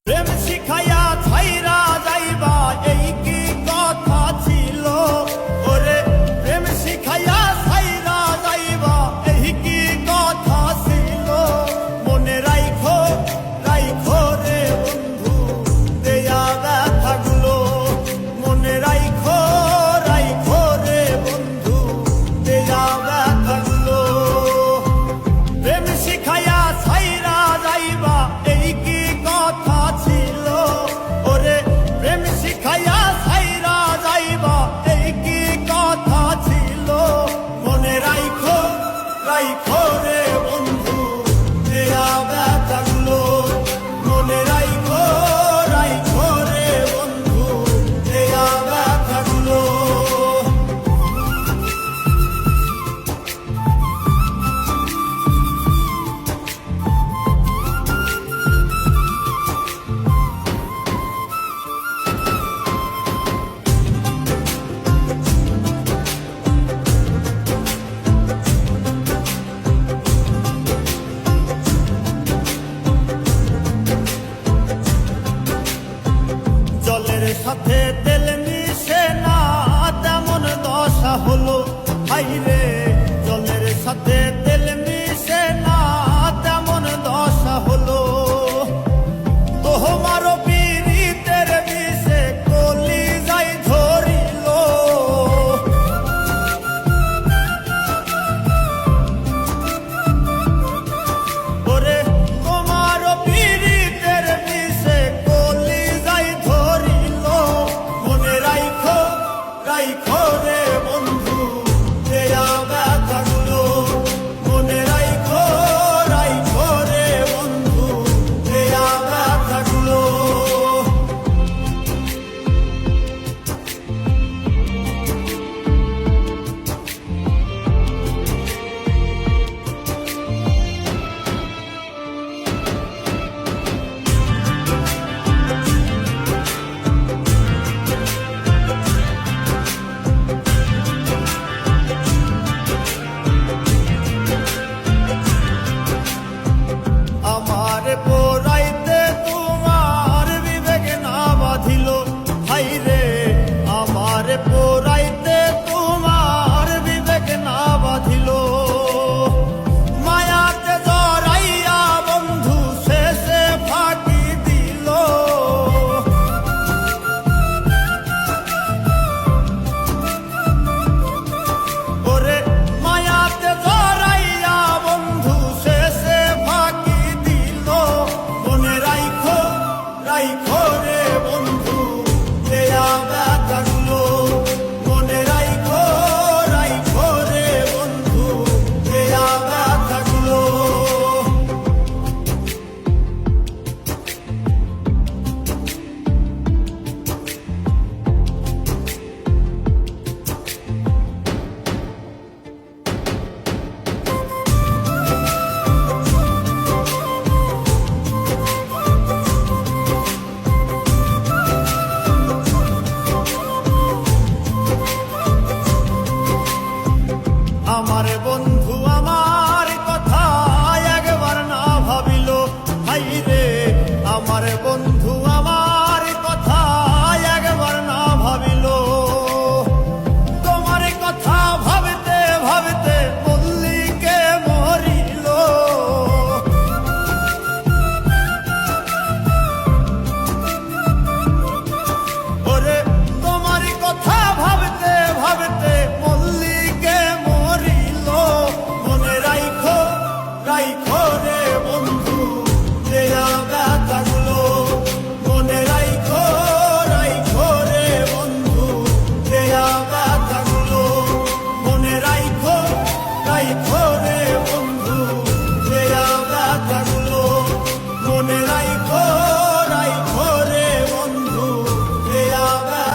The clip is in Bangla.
প্রেম শিখাইয়া ছাইরা যাইবা এই কি কথা ছিল ওরে প্রেম শিখাইয়া ছাইরা যাইবা এই কি কথা ছিল মনে রাইখো রাইখো রে বন্ধু দেয়া ব্যথাগুলো মনে রাইখো রাইখো রে বন্ধু দেয়া ব্যথাগুলো প্রেম শিখাইয়া ছাইরা যাইবা এই কি কথা ছিল ওরে প্রেম শিখাইয়া ছাইরা যাইবা এই কি কথা ছিল মনে রাইখো রাইখো রে বন্ধু দেয়া ব্যথাগুলো মনে রাইখো রাইখো রে বন্ধু দেয়া ব্যথাগুলো জলের সাথে তেল মিশে না তেমন দশা হলো হাইরে জলের সাথে তেল মিশে না তেমন দশা হলো তোমারও পীড়িতের বিষে কলি যাই ধরিল ওরে তোমারও পীড়িতের বিষে কলি যাই ধরিল মনে রাইখো রাইখো রে বন্ধু দেয়া ব্যথাগুলো মনে রাইখো রাইখো রে বন্ধু দেয়া ব্যথাগুলো আমার পোড়াইতে তোমার বিবেক না বাঁধিল হাইরে আমার পোড়াইতে তোমার বিবেক না বাঁধিল মায়াতে জড়াইয়া বন্ধু শেষে ফাঁকি দিল ওরে মায়াতে জড়াইয়া বন্ধু শেষে ফাঁকি দিল মনে রাইখো রাইখো